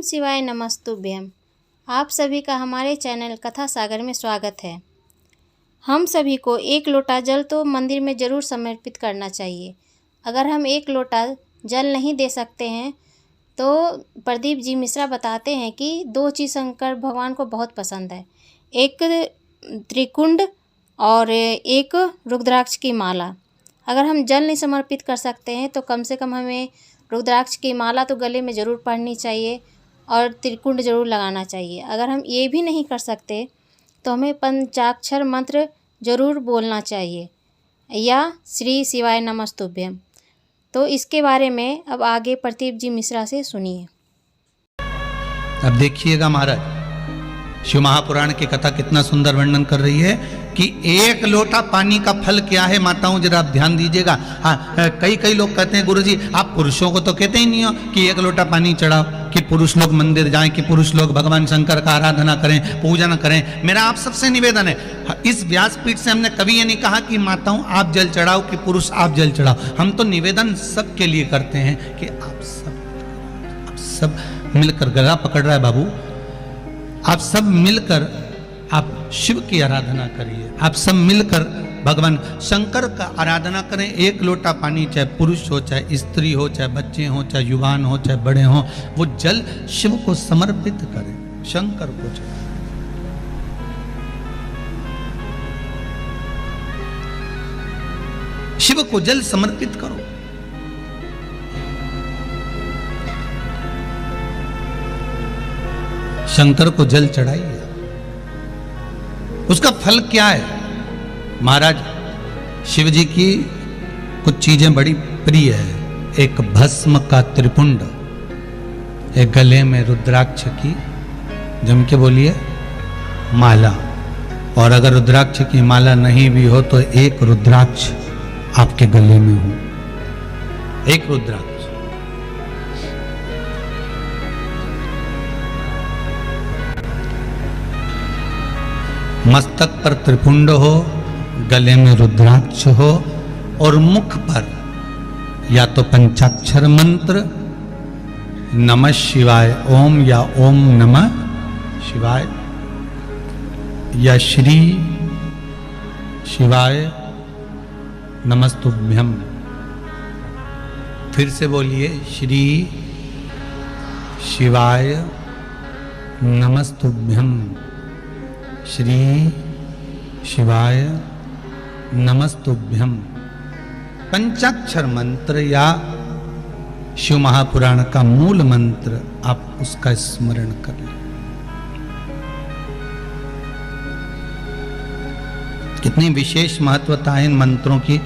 शिवाय नमस्तुभ्यम। आप सभी का हमारे चैनल कथा सागर में स्वागत है। हम सभी को एक लोटा जल तो मंदिर में ज़रूर समर्पित करना चाहिए। अगर हम एक लोटा जल नहीं दे सकते हैं तो प्रदीप जी मिश्रा बताते हैं कि दो चीज़ शंकर भगवान को बहुत पसंद है, एक त्रिकुंड और एक रुद्राक्ष की माला। अगर हम जल नहीं समर्पित कर सकते हैं तो कम से कम हमें रुद्राक्ष की माला तो गले में ज़रूर पहननी चाहिए और त्रिकुंड ज़रूर लगाना चाहिए। अगर हम ये भी नहीं कर सकते तो हमें पंचाक्षर मंत्र ज़रूर बोलना चाहिए या श्री शिवाय नमस्तुभ्यम। तो इसके बारे में अब आगे प्रदीप जी मिश्रा से सुनिए। अब देखिएगा महाराज, शिव महापुराण की कथा कितना सुंदर वर्णन कर रही है कि एक लोटा पानी का फल क्या है। माताओं जरा आप ध्यान दीजिएगा। हाँ, कई लोग कहते हैं गुरुजी आप पुरुषों को तो कहते ही नहीं हो कि एक लोटा पानी चढ़ाओ, कि पुरुष लोग मंदिर जाएं, कि पुरुष लोग भगवान शंकर का आराधना करें, पूजन करें। मेरा आप सबसे निवेदन है, इस व्यासपीठ से हमने कभी ये नहीं कहा कि माताओं आप जल चढ़ाओ, कि पुरुष आप जल चढ़ाओ। हम तो निवेदन सबके लिए करते हैं कि आप सब मिलकर, गला पकड़ रहा है बाबू, आप सब मिलकर आप शिव की आराधना करिए। आप सब मिलकर भगवान शंकर का आराधना करें। एक लोटा पानी, चाहे पुरुष हो, चाहे स्त्री हो, चाहे बच्चे हो, चाहे युवान हो, चाहे बड़े हो, वो जल शिव को समर्पित करें, शंकर को चढ़ाएं। शिव को जल समर्पित करो। शंकर को जल चढ़ाइए। उसका फल क्या है? महाराज शिव जी की कुछ चीजें बड़ी प्रिय है। एक भस्म का त्रिपुंड, एक गले में रुद्राक्ष की, जम के बोलिए, माला। और अगर रुद्राक्ष की माला नहीं भी हो तो एक रुद्राक्ष आपके गले में हो, एक रुद्राक्ष। मस्तक पर त्रिपुंड हो, गले में रुद्राक्ष हो और मुख पर या तो पंचाक्षर मंत्र नमः शिवाय ओम या ओम नमः शिवाय या श्री शिवाय नमस्तुभ्यम। फिर से बोलिए, श्री शिवाय नमस्तुभ्यम, श्री शिवाय नमस्तुभ्यम। पंचाक्षर मंत्र या शिव महापुराण का मूल मंत्र आप उसका स्मरण कर लें। कितनी विशेष महत्वता है इन मंत्रों की।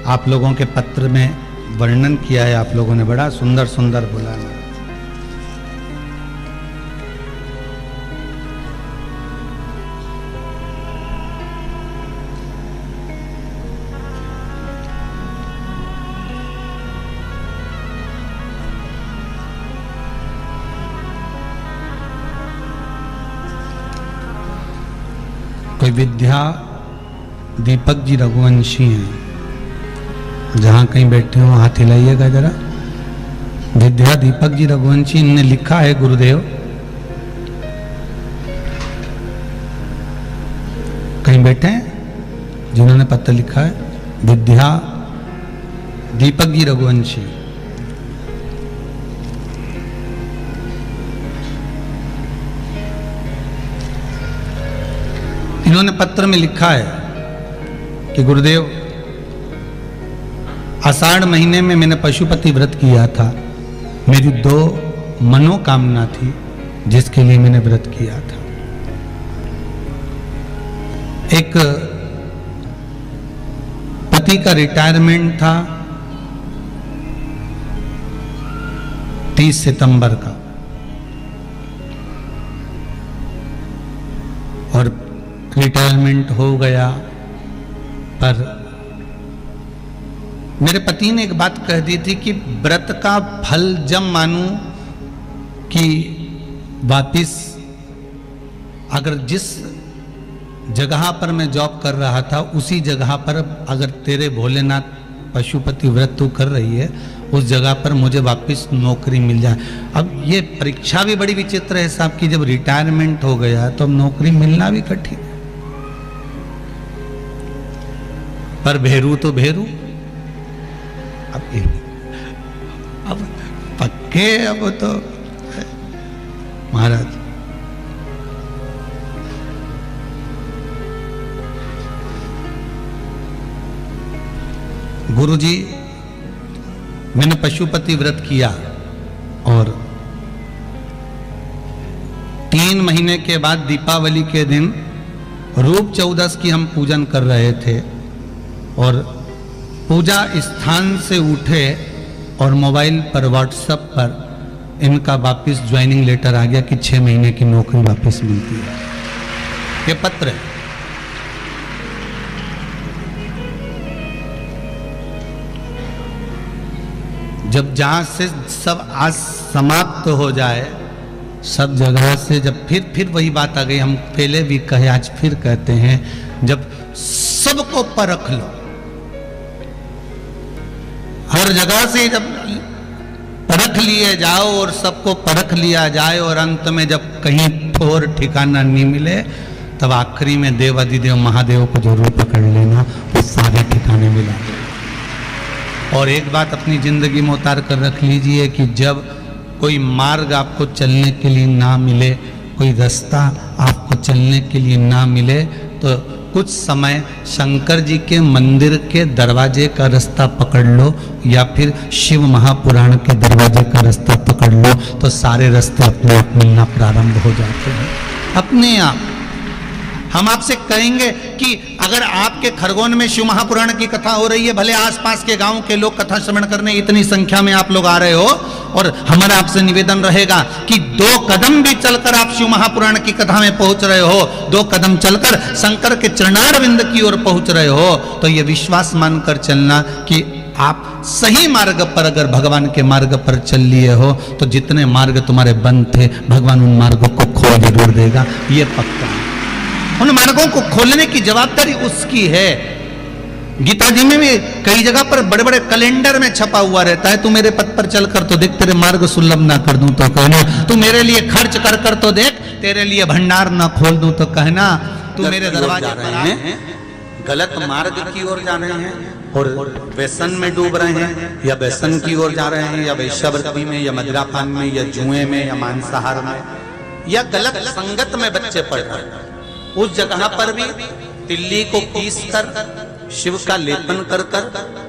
आप लोगों के पत्र में वर्णन किया है, आप लोगों ने बड़ा सुंदर सुंदर बोला है। कोई विद्या दीपक जी रघुवंशी हैं, जहां कहीं बैठे हो हाथ हिलाइएगा जरा। विद्या दीपक जी रघुवंशी ने लिखा है, गुरुदेव कहीं बैठे हैं जिन्होंने पत्र लिखा है, विद्या दीपक जी रघुवंशी। इन्होंने पत्र में लिखा है कि गुरुदेव आषाढ़ महीने में मैंने पशुपति व्रत किया था। मेरी 2 मनोकामना थी जिसके लिए मैंने व्रत किया था। एक पति का रिटायरमेंट था 30 सितंबर का, और रिटायरमेंट हो गया। पर मेरे पति ने एक बात कह दी थी कि व्रत का फल जब मानूं कि वापिस अगर जिस जगह पर मैं जॉब कर रहा था उसी जगह पर अगर तेरे भोलेनाथ पशुपति व्रत तू कर रही है उस जगह पर मुझे वापस नौकरी मिल जाए। अब ये परीक्षा भी बड़ी विचित्र है साहब कि जब रिटायरमेंट हो गया तो अब नौकरी मिलना भी कठिन है। पर भेरू तो भेरू, अब पक्के अब तो महाराज। गुरुजी, मैंने पशुपति व्रत किया और 3 महीने के बाद दीपावली के दिन रूप चौदस की हम पूजन कर रहे थे और पूजा स्थान से उठे और मोबाइल पर व्हाट्सएप पर इनका वापस ज्वाइनिंग लेटर आ गया कि 6 महीने की नौकरी वापस मिलती है। ये पत्र है। जब जहां से सब आज समाप्त हो जाए, सब जगह से जब फिर वही बात आ गई, हम पहले भी कहे आज फिर कहते हैं, जब सबको परख लो, हर जगह से जब परख लिए जाओ और सबको परख लिया जाए और अंत में जब कहीं और ठिकाना नहीं मिले, तब आखिरी में देव अधिदेव महादेव को जरूर पकड़ लेना, वो सारे ठिकाने मिला। और एक बात अपनी जिंदगी में उतार कर रख लीजिए कि जब कोई मार्ग आपको चलने के लिए ना मिले, कोई रास्ता आपको चलने के लिए ना मिले, तो कुछ समय शंकर जी के मंदिर के दरवाजे का रास्ता पकड़ लो या फिर शिव महापुराण के दरवाजे का रास्ता पकड़ लो, तो सारे रास्ते अपने आप मिलना प्रारंभ हो जाते हैं अपने आप। हम आपसे कहेंगे कि अगर आपके खरगोन में शिव महापुराण की कथा हो रही है, भले आसपास के गांव के लोग कथा श्रवण करने इतनी संख्या में आप लोग आ रहे हो, और हमारा आपसे निवेदन रहेगा कि 2 कदम भी चलकर आप शिव महापुराण की कथा में पहुंच रहे हो, 2 कदम चलकर शंकर के चरणारविंद की ओर पहुंच रहे हो, तो ये विश्वास मानकर चलना कि आप सही मार्ग पर, अगर भगवान के मार्ग पर चल लिए हो, तो जितने मार्ग तुम्हारे बंद थे भगवान उन मार्गों को खोल जरूर देगा, ये पक्का है। उन मार्गों को खोलने की जवाबदारी उसकी है। गीता जी में भी कई जगह पर बड़े बड़े कैलेंडर में छपा हुआ रहता है, तू मेरे पथ पर चलकर तो देख तेरे मार्ग सुलभ ना कर दूं तो कहना, तू मेरे लिए खर्च कर कर तो देख तेरे लिए भंडार ना खोल दूं तो कहना, तू मेरे दरवाजे पर हैं, गलत मार्ग की ओर जा रहे हैं और व्यसन में डूब रहे हैं, या व्यसन की ओर जा रहे हैं, या वेश्यावृत्ति में, या मदिरापान में, या जुए में, या मांसाहार में, या गलत संगत में बच्चे पढ़ रहे हैं, उस जगह पर भी तिल्ली को पीस कर शिव का लेपन कर कर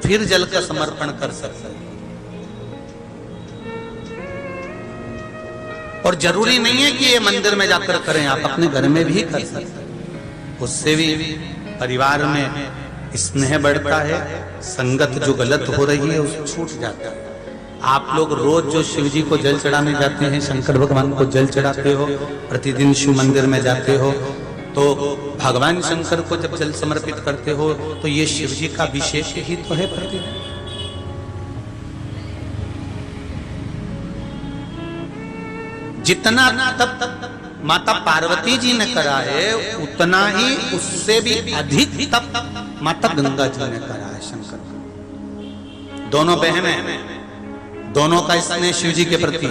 फिर जल का समर्पण कर सकते हैं। और जरूरी नहीं है कि ये मंदिर में जाकर करें, आप अपने घर में भी कर सकते हैं। उससे भी परिवार में स्नेह बढ़ता है, संगत जो गलत हो रही है उसे छूट जाता है। आप लोग रोज जो शिव जी को जल चढ़ाने जाते हैं, शंकर भगवान को जल चढ़ाते हो, प्रतिदिन शिव मंदिर में जाते हो, तो भगवान शंकर को जब जल समर्पित करते हो तो ये शिव जी का विशेष ही तो है प्रतिदिन। जितना तप माता पार्वती जी ने करा है, उतना ही उससे भी अधिक तप माता गंगा जी ने करा है शंकर। दोनों बहनें, दोनों का स्नेह शिव जी के प्रति,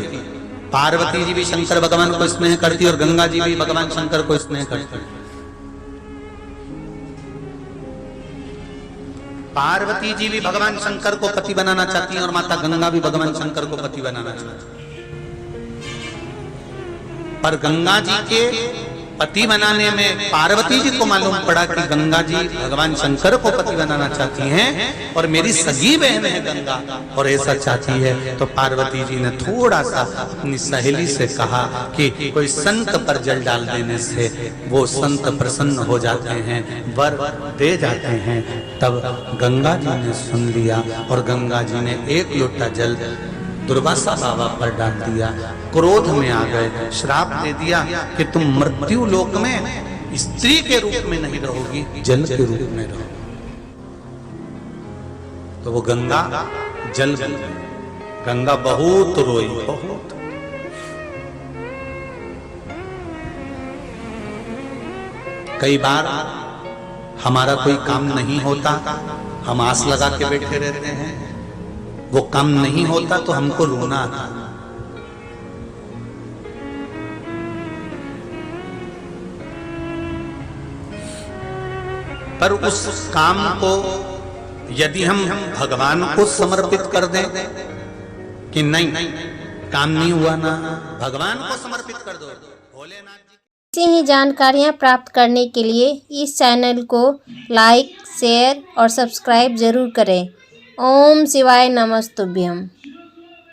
पार्वती जी भी शंकर भगवान को स्नेह करती और गंगा जी भी भगवान शंकर को स्नेह करती। पार्वती जी भी भगवान शंकर को पति बनाना चाहती हैं और माता गंगा भी भगवान शंकर को पति बनाना चाहती है। पर गंगा जी के पति बनाने में पार्वती जी को मालूम पड़ा कि गंगा जी भगवान शंकर को पति बनाना चाहती हैं और मेरी सगी बहन है गंगा और ऐसा चाहती है, तो पार्वती जी ने थोड़ा सा अपनी सहेली से कहा कि कोई संत पर जल डाल देने से वो संत प्रसन्न हो जाते हैं, वर दे जाते हैं। तब गंगा जी ने सुन लिया और गंगा जी ने 1 लोटा जल दुर्वासा बाबा पर डाल दिया। क्रोध में आ गए, श्राप दे दिया कि तुम मृत्यु लोक में स्त्री के रूप में नहीं रहोगी, जल के रूप में रहोगी। तो वो गंगा जल, गंगा बहुत रोई, बहुत। कई बार हमारा कोई काम नहीं होता, हम आस लगा के बैठे रहते हैं वो काम नहीं होता तो हमको रोना आता। पर उस काम को यदि हम भगवान को समर्पित कर दें कि नहीं काम नहीं हुआ ना, भगवान को समर्पित कर दो, भोलेनाथ जी। ऐसी ही जानकारियाँ प्राप्त करने के लिए इस चैनल को लाइक, शेयर और सब्सक्राइब जरूर करें। ओम शिवाय नमस्तुभ्यम।